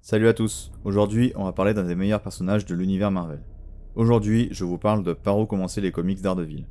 Salut à tous, aujourd'hui on va parler d'un des meilleurs personnages de l'univers Marvel. Aujourd'hui je vous parle de Par où commencer les comics d'Ardeville.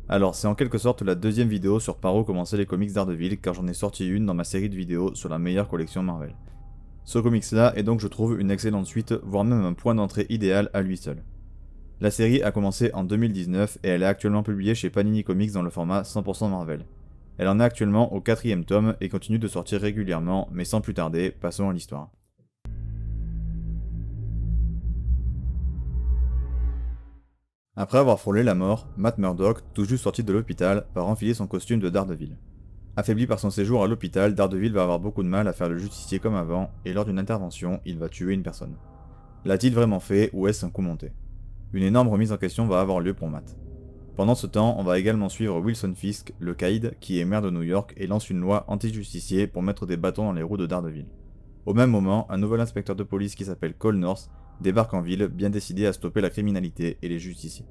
Alors c'est en quelque sorte la deuxième vidéo sur Par où commencer les comics d'Ardeville car j'en ai sorti une dans ma série de vidéos sur la meilleure collection Marvel. Ce comics là est donc je trouve une excellente suite, voire même un point d'entrée idéal à lui seul. La série a commencé en 2019 et elle est actuellement publiée chez Panini Comics dans le format 100% Marvel. Elle en est actuellement au 4ème tome et continue de sortir régulièrement, mais sans plus tarder, passons à l'histoire. Après avoir frôlé la mort, Matt Murdock, tout juste sorti de l'hôpital, va renfiler son costume de Daredevil. Affaibli par son séjour à l'hôpital, Daredevil va avoir beaucoup de mal à faire le justicier comme avant, et lors d'une intervention, il va tuer une personne. L'a-t-il vraiment fait, ou est-ce un coup monté? Une énorme remise en question va avoir lieu pour Matt. Pendant ce temps, on va également suivre Wilson Fisk, le caïd, qui est maire de New York et lance une loi anti-justicier pour mettre des bâtons dans les roues de Daredevil. Au même moment, un nouvel inspecteur de police qui s'appelle Cole North débarque en ville, bien décidé à stopper la criminalité et les justiciers.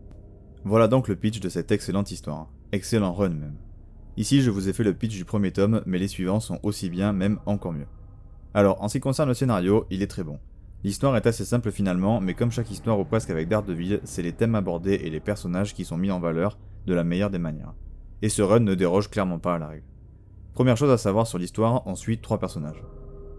Voilà donc le pitch de cette excellente histoire. Excellent run même. Ici je vous ai fait le pitch du premier tome, mais les suivants sont aussi bien, même encore mieux. Alors, en ce qui concerne le scénario, il est très bon. L'histoire est assez simple finalement, mais comme chaque histoire ou presque avec Daredevil, c'est les thèmes abordés et les personnages qui sont mis en valeur de la meilleure des manières. Et ce run ne déroge clairement pas à la règle. Première chose à savoir sur l'histoire, on suit 3 personnages.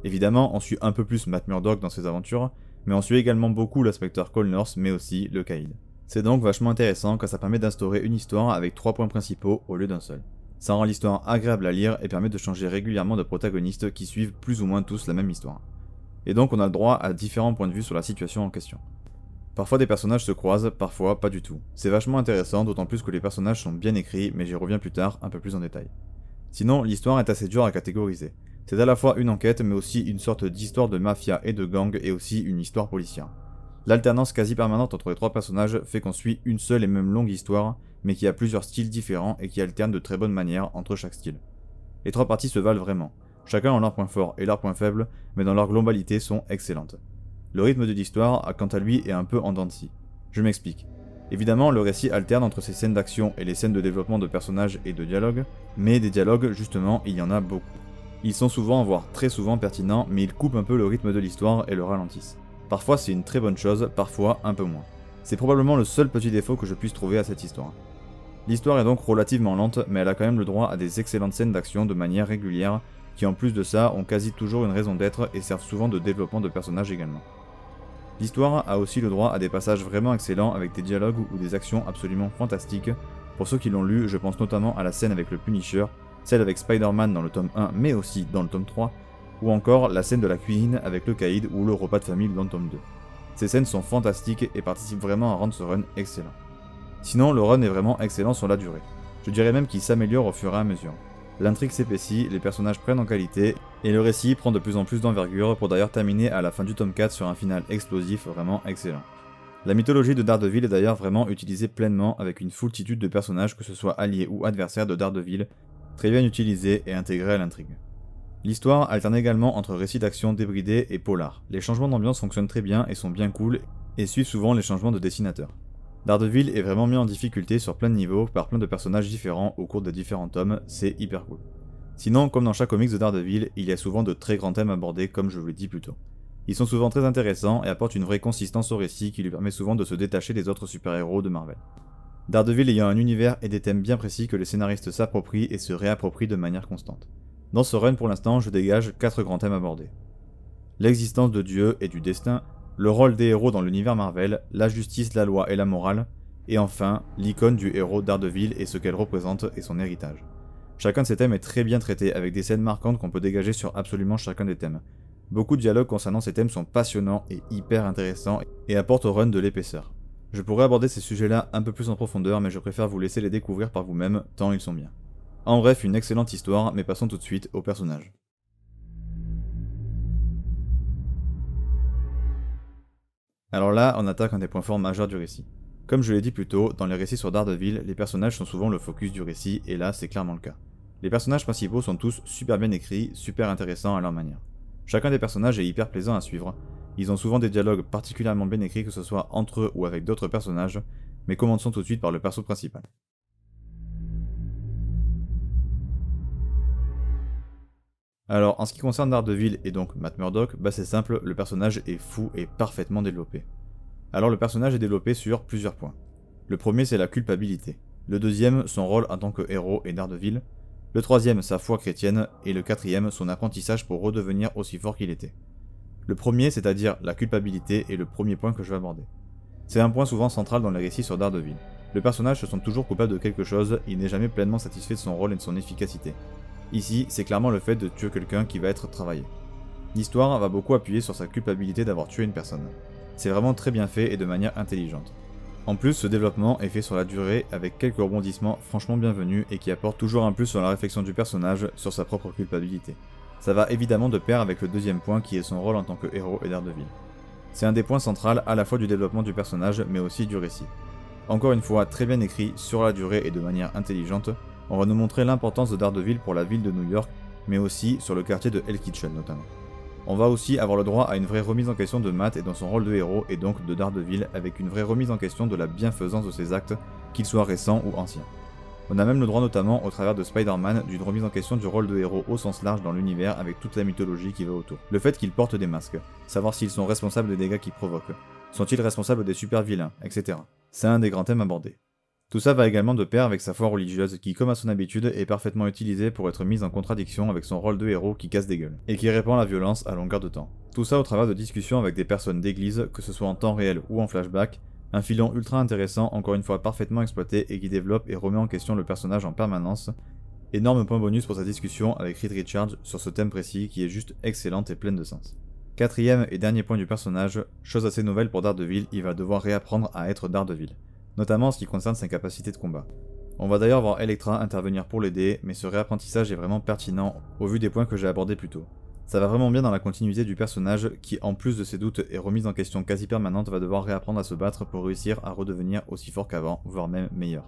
Évidemment, on suit un peu plus Matt Murdock dans ses aventures, mais on suit également beaucoup l'inspecteur Cole North, mais aussi le caïd. C'est donc vachement intéressant car ça permet d'instaurer une histoire avec 3 points principaux au lieu d'un seul. Ça rend l'histoire agréable à lire et permet de changer régulièrement de protagonistes qui suivent plus ou moins tous la même histoire. Et donc on a le droit à différents points de vue sur la situation en question. Parfois des personnages se croisent, parfois pas du tout. C'est vachement intéressant, d'autant plus que les personnages sont bien écrits, mais j'y reviens plus tard, un peu plus en détail. Sinon, l'histoire est assez dure à catégoriser. C'est à la fois une enquête, mais aussi une sorte d'histoire de mafia et de gang, et aussi une histoire policière. L'alternance quasi permanente entre les 3 personnages fait qu'on suit une seule et même longue histoire, mais qui a plusieurs styles différents et qui alternent de très bonne manière entre chaque style. Les 3 parties se valent vraiment. Chacun ont leurs points forts et leurs points faibles, mais dans leur globalité sont excellentes. Le rythme de l'histoire, quant à lui, est un peu en dents de scie. Je m'explique. Évidemment, le récit alterne entre ces scènes d'action et les scènes de développement de personnages et de dialogues, mais des dialogues, justement, il y en a beaucoup. Ils sont souvent, voire très souvent pertinents, mais ils coupent un peu le rythme de l'histoire et le ralentissent. Parfois c'est une très bonne chose, parfois un peu moins. C'est probablement le seul petit défaut que je puisse trouver à cette histoire. L'histoire est donc relativement lente, mais elle a quand même le droit à des excellentes scènes d'action de manière régulière, qui en plus de ça ont quasi toujours une raison d'être et servent souvent de développement de personnages également. L'histoire a aussi le droit à des passages vraiment excellents avec des dialogues ou des actions absolument fantastiques. Pour ceux qui l'ont lu, je pense notamment à la scène avec le Punisher, celle avec Spider-Man dans le tome 1 mais aussi dans le tome 3, ou encore la scène de la cuisine avec le caïd ou le repas de famille dans le tome 2. Ces scènes sont fantastiques et participent vraiment à rendre ce run excellent. Sinon, le run est vraiment excellent sur la durée. Je dirais même qu'il s'améliore au fur et à mesure. L'intrigue s'épaissit, les personnages prennent en qualité, et le récit prend de plus en plus d'envergure pour d'ailleurs terminer à la fin du tome 4 sur un final explosif vraiment excellent. La mythologie de Daredevil est d'ailleurs vraiment utilisée pleinement avec une foultitude de personnages que ce soit alliés ou adversaires de Daredevil, très bien utilisés et intégrés à l'intrigue. L'histoire alterne également entre récits d'action débridés et polar. Les changements d'ambiance fonctionnent très bien et sont bien cool, et suivent souvent les changements de dessinateurs. Daredevil est vraiment mis en difficulté sur plein de niveaux par plein de personnages différents au cours des différents tomes, c'est hyper cool. Sinon, comme dans chaque comics de Daredevil, il y a souvent de très grands thèmes abordés comme je vous l'ai dit plus tôt. Ils sont souvent très intéressants et apportent une vraie consistance au récit qui lui permet souvent de se détacher des autres super-héros de Marvel. Daredevil ayant un univers et des thèmes bien précis que les scénaristes s'approprient et se réapproprient de manière constante. Dans ce run pour l'instant, je dégage 4 grands thèmes abordés. L'existence de Dieu et du destin, le rôle des héros dans l'univers Marvel, la justice, la loi et la morale, et enfin, l'icône du héros Daredevil et ce qu'elle représente et son héritage. Chacun de ces thèmes est très bien traité avec des scènes marquantes qu'on peut dégager sur absolument chacun des thèmes. Beaucoup de dialogues concernant ces thèmes sont passionnants et hyper intéressants et apportent au run de l'épaisseur. Je pourrais aborder ces sujets-là un peu plus en profondeur, mais je préfère vous laisser les découvrir par vous-même, tant ils sont bien. En bref, une excellente histoire, mais passons tout de suite aux personnages. Alors là, on attaque un des points forts majeurs du récit. Comme je l'ai dit plus tôt, dans les récits sur Daredevil, les personnages sont souvent le focus du récit, et là, c'est clairement le cas. Les personnages principaux sont tous super bien écrits, super intéressants à leur manière. Chacun des personnages est hyper plaisant à suivre, ils ont souvent des dialogues particulièrement bien écrits que ce soit entre eux ou avec d'autres personnages, mais commençons tout de suite par le perso principal. Alors, en ce qui concerne Daredevil et donc Matt Murdock, bah c'est simple, le personnage est fou et parfaitement développé. Alors le personnage est développé sur plusieurs points. Le premier c'est la culpabilité. Le deuxième, son rôle en tant que héros et Daredevil. Le troisième, sa foi chrétienne. Et le quatrième, son apprentissage pour redevenir aussi fort qu'il était. Le premier, c'est-à-dire la culpabilité, est le premier point que je vais aborder. C'est un point souvent central dans les récits sur Daredevil. Le personnage se sent toujours coupable de quelque chose, il n'est jamais pleinement satisfait de son rôle et de son efficacité. Ici, c'est clairement le fait de tuer quelqu'un qui va être travaillé. L'histoire va beaucoup appuyer sur sa culpabilité d'avoir tué une personne. C'est vraiment très bien fait et de manière intelligente. En plus, ce développement est fait sur la durée avec quelques rebondissements franchement bienvenus et qui apportent toujours un plus sur la réflexion du personnage sur sa propre culpabilité. Ça va évidemment de pair avec le deuxième point qui est son rôle en tant que héros et Daredevil. C'est un des points centraux à la fois du développement du personnage mais aussi du récit. Encore une fois, très bien écrit, sur la durée et de manière intelligente, on va nous montrer l'importance de Daredevil pour la ville de New York, mais aussi sur le quartier de Hell Kitchen notamment. On va aussi avoir le droit à une vraie remise en question de Matt et dans son rôle de héros et donc de Daredevil avec une vraie remise en question de la bienfaisance de ses actes, qu'ils soient récents ou anciens. On a même le droit notamment au travers de Spider-Man d'une remise en question du rôle de héros au sens large dans l'univers avec toute la mythologie qui va autour. Le fait qu'ils portent des masques, savoir s'ils sont responsables des dégâts qu'ils provoquent, sont-ils responsables des super vilains, etc. C'est un des grands thèmes abordés. Tout ça va également de pair avec sa foi religieuse qui, comme à son habitude, est parfaitement utilisée pour être mise en contradiction avec son rôle de héros qui casse des gueules, et qui répand la violence à longueur de temps. Tout ça au travers de discussions avec des personnes d'église, que ce soit en temps réel ou en flashback, un filon ultra intéressant, encore une fois parfaitement exploité et qui développe et remet en question le personnage en permanence. Énorme point bonus pour sa discussion avec Reed Richards sur ce thème précis qui est juste excellente et pleine de sens. Quatrième et dernier point du personnage, chose assez nouvelle pour Daredevil, il va devoir réapprendre à être Daredevil, notamment en ce qui concerne ses capacités de combat. On va d'ailleurs voir Elektra intervenir pour l'aider, mais ce réapprentissage est vraiment pertinent au vu des points que j'ai abordés plus tôt. Ça va vraiment bien dans la continuité du personnage qui, en plus de ses doutes et remises en question quasi permanentes, va devoir réapprendre à se battre pour réussir à redevenir aussi fort qu'avant, voire même meilleur.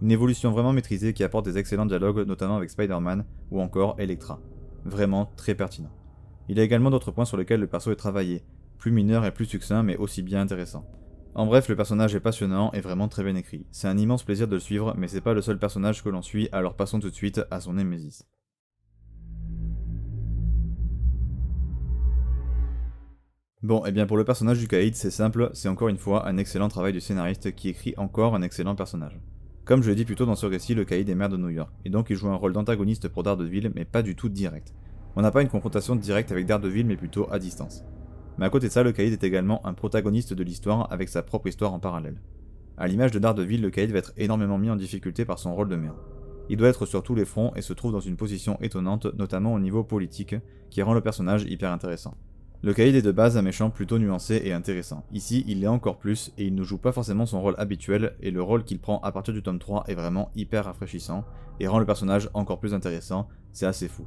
Une évolution vraiment maîtrisée qui apporte des excellents dialogues, notamment avec Spider-Man ou encore Elektra. Vraiment très pertinent. Il y a également d'autres points sur lesquels le perso est travaillé, plus mineurs et plus succincts mais aussi bien intéressants. En bref, le personnage est passionnant et vraiment très bien écrit. C'est un immense plaisir de le suivre, mais c'est pas le seul personnage que l'on suit, alors passons tout de suite à son Némésis. Bon, et bien pour le personnage du Caïd, c'est simple, c'est encore une fois un excellent travail du scénariste qui écrit encore un excellent personnage. Comme je l'ai dit plus tôt dans ce récit, le Caïd est maire de New York, et donc il joue un rôle d'antagoniste pour Daredevil, mais pas du tout direct. On n'a pas une confrontation directe avec Daredevil, mais plutôt à distance. Mais à côté de ça, le Caïd est également un protagoniste de l'histoire avec sa propre histoire en parallèle. À l'image de Daredevil, le Caïd va être énormément mis en difficulté par son rôle de maire. Il doit être sur tous les fronts et se trouve dans une position étonnante, notamment au niveau politique, qui rend le personnage hyper intéressant. Le Caïd est de base un méchant plutôt nuancé et intéressant. Ici, il l'est encore plus, et il ne joue pas forcément son rôle habituel, et le rôle qu'il prend à partir du tome 3 est vraiment hyper rafraîchissant, et rend le personnage encore plus intéressant, c'est assez fou.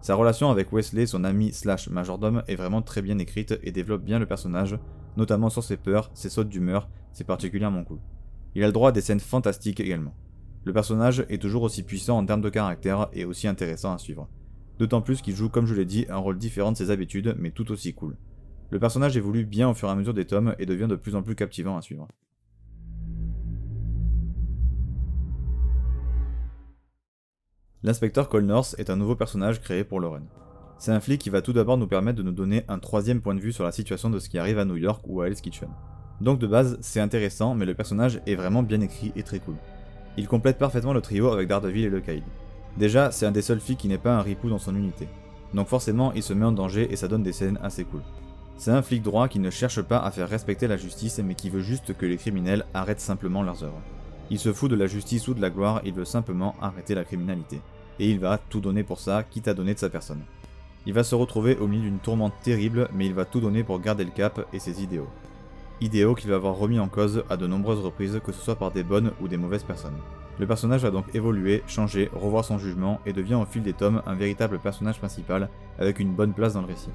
Sa relation avec Wesley, son ami slash majordome, est vraiment très bien écrite et développe bien le personnage, notamment sur ses peurs, ses sautes d'humeur, c'est particulièrement cool. Il a le droit à des scènes fantastiques également. Le personnage est toujours aussi puissant en termes de caractère et aussi intéressant à suivre. D'autant plus qu'il joue, comme je l'ai dit, un rôle différent de ses habitudes, mais tout aussi cool. Le personnage évolue bien au fur et à mesure des tomes et devient de plus en plus captivant à suivre. L'inspecteur Cole North est un nouveau personnage créé pour le run. C'est un flic qui va tout d'abord nous permettre de nous donner un troisième point de vue sur la situation de ce qui arrive à New York ou à Hell's Kitchen. Donc de base, c'est intéressant, mais le personnage est vraiment bien écrit et très cool. Il complète parfaitement le trio avec Daredevil et le Caïd. Déjà, c'est un des seuls flics qui n'est pas un ripou dans son unité. Donc forcément, il se met en danger et ça donne des scènes assez cool. C'est un flic droit qui ne cherche pas à faire respecter la justice, mais qui veut juste que les criminels arrêtent simplement leurs œuvres. Il se fout de la justice ou de la gloire, il veut simplement arrêter la criminalité. Et il va tout donner pour ça, quitte à donner de sa personne. Il va se retrouver au milieu d'une tourmente terrible, mais il va tout donner pour garder le cap et ses idéaux. Idéaux qu'il va avoir remis en cause à de nombreuses reprises, que ce soit par des bonnes ou des mauvaises personnes. Le personnage va donc évoluer, changer, revoir son jugement et devient au fil des tomes un véritable personnage principal avec une bonne place dans le récit.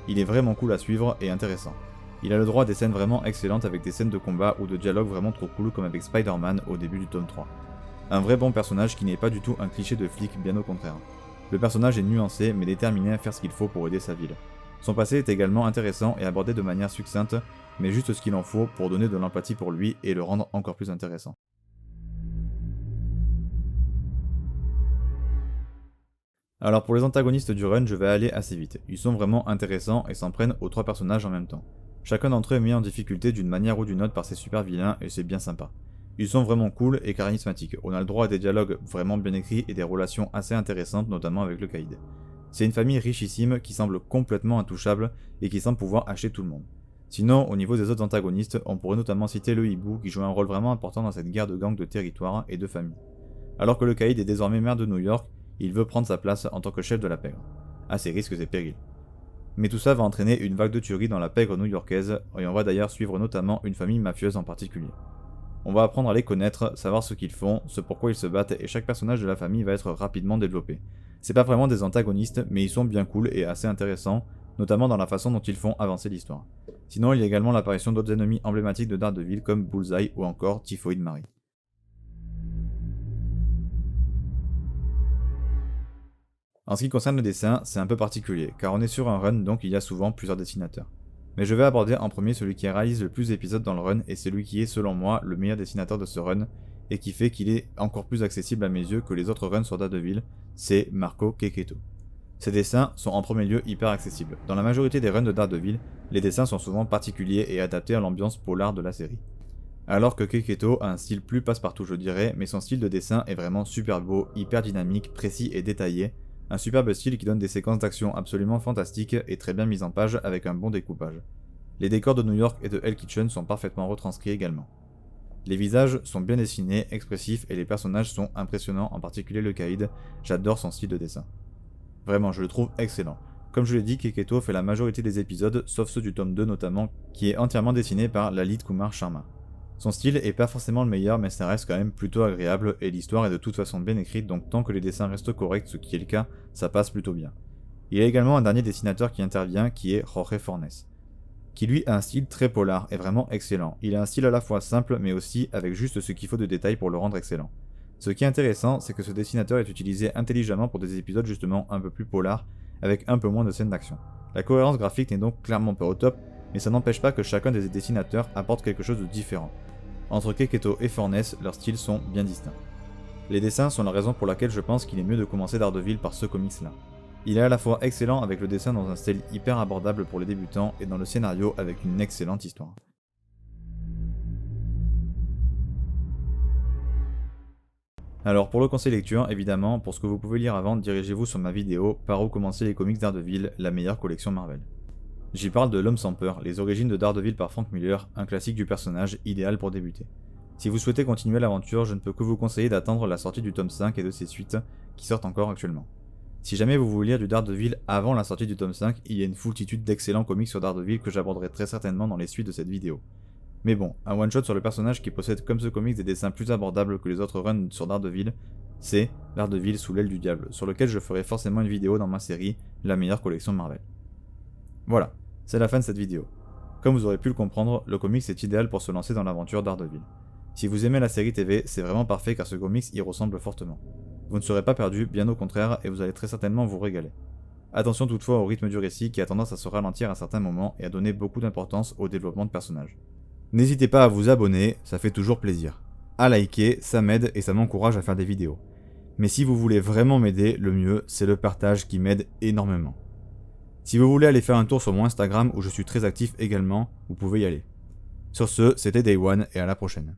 Il est vraiment cool à suivre et intéressant. Il a le droit à des scènes vraiment excellentes avec des scènes de combat ou de dialogue vraiment trop cool comme avec Spider-Man au début du tome 3. Un vrai bon personnage qui n'est pas du tout un cliché de flic, bien au contraire. Le personnage est nuancé mais déterminé à faire ce qu'il faut pour aider sa ville. Son passé est également intéressant et abordé de manière succincte, mais juste ce qu'il en faut pour donner de l'empathie pour lui et le rendre encore plus intéressant. Alors pour les antagonistes du run, je vais aller assez vite. Ils sont vraiment intéressants et s'en prennent aux 3 personnages en même temps. Chacun d'entre eux est mis en difficulté d'une manière ou d'une autre par ses super vilains et c'est bien sympa. Ils sont vraiment cool et charismatiques. On a le droit à des dialogues vraiment bien écrits et des relations assez intéressantes, notamment avec le Kaïd. C'est une famille richissime qui semble complètement intouchable et qui semble pouvoir acheter tout le monde. Sinon, au niveau des autres antagonistes, on pourrait notamment citer le hibou qui joue un rôle vraiment important dans cette guerre de gangs de territoire et de famille. Alors que le Kaïd est désormais maire de New York, il veut prendre sa place en tant que chef de la pègre. À ses risques et périls. Mais tout ça va entraîner une vague de tueries dans la pègre new-yorkaise, et on va d'ailleurs suivre notamment une famille mafieuse en particulier. On va apprendre à les connaître, savoir ce qu'ils font, ce pourquoi ils se battent, et chaque personnage de la famille va être rapidement développé. C'est pas vraiment des antagonistes, mais ils sont bien cool et assez intéressants, notamment dans la façon dont ils font avancer l'histoire. Sinon, il y a également l'apparition d'autres ennemis emblématiques de Daredevil comme Bullseye ou encore Typhoid Mary. En ce qui concerne le dessin, c'est un peu particulier, car on est sur un run donc il y a souvent plusieurs dessinateurs. Mais je vais aborder en premier celui qui réalise le plus d'épisodes dans le run et celui qui est selon moi le meilleur dessinateur de ce run et qui fait qu'il est encore plus accessible à mes yeux que les autres runs sur Daredevil, c'est Marco Checchetto. Ses dessins sont en premier lieu hyper accessibles. Dans la majorité des runs de Daredevil, les dessins sont souvent particuliers et adaptés à l'ambiance polar de la série. Alors que Checchetto a un style plus passe-partout je dirais, mais son style de dessin est vraiment super beau, hyper dynamique, précis et détaillé, un superbe style qui donne des séquences d'action absolument fantastiques et très bien mises en page avec un bon découpage. Les décors de New York et de Hell Kitchen sont parfaitement retranscrits également. Les visages sont bien dessinés, expressifs et les personnages sont impressionnants, en particulier le Kaïd, j'adore son style de dessin. Vraiment, je le trouve excellent. Comme je l'ai dit, Checchetto fait la majorité des épisodes, sauf ceux du tome 2 notamment, qui est entièrement dessiné par Lalit Kumar Sharma. Son style est pas forcément le meilleur, mais ça reste quand même plutôt agréable, et l'histoire est de toute façon bien écrite, donc tant que les dessins restent corrects, ce qui est le cas, ça passe plutôt bien. Il y a également un dernier dessinateur qui intervient, qui est Jorge Fornes, qui lui a un style très polar et vraiment excellent. Il a un style à la fois simple, mais aussi avec juste ce qu'il faut de détails pour le rendre excellent. Ce qui est intéressant, c'est que ce dessinateur est utilisé intelligemment pour des épisodes justement un peu plus polars, avec un peu moins de scènes d'action. La cohérence graphique n'est donc clairement pas au top, mais ça n'empêche pas que chacun des dessinateurs apporte quelque chose de différent. Entre Checchetto et Fornes, leurs styles sont bien distincts. Les dessins sont la raison pour laquelle je pense qu'il est mieux de commencer Daredevil par ce comics-là. Il est à la fois excellent avec le dessin dans un style hyper abordable pour les débutants et dans le scénario avec une excellente histoire. Alors pour le conseil lecture, évidemment, pour ce que vous pouvez lire avant, dirigez-vous sur ma vidéo Par où commencer les comics Daredevil, la meilleure collection Marvel. J'y parle de L'Homme sans peur, les origines de Daredevil par Frank Miller, un classique du personnage idéal pour débuter. Si vous souhaitez continuer l'aventure, je ne peux que vous conseiller d'attendre la sortie du tome 5 et de ses suites, qui sortent encore actuellement. Si jamais vous voulez lire du Daredevil avant la sortie du tome 5, il y a une foultitude d'excellents comics sur Daredevil que j'aborderai très certainement dans les suites de cette vidéo. Mais bon, un one-shot sur le personnage qui possède comme ce comics des dessins plus abordables que les autres runs sur Daredevil, c'est Daredevil sous l'aile du diable, sur lequel je ferai forcément une vidéo dans ma série, la meilleure collection Marvel. Voilà, c'est la fin de cette vidéo. Comme vous aurez pu le comprendre, le comics est idéal pour se lancer dans l'aventure Daredevil. Si vous aimez la série TV, c'est vraiment parfait car ce comics y ressemble fortement. Vous ne serez pas perdu, bien au contraire, et vous allez très certainement vous régaler. Attention toutefois au rythme du récit qui a tendance à se ralentir à certains moments et à donner beaucoup d'importance au développement de personnages. N'hésitez pas à vous abonner, ça fait toujours plaisir. À liker, ça m'aide et ça m'encourage à faire des vidéos. Mais si vous voulez vraiment m'aider, le mieux, c'est le partage qui m'aide énormément. Si vous voulez aller faire un tour sur mon Instagram où je suis très actif également, vous pouvez y aller. Sur ce, c'était Day One et à la prochaine.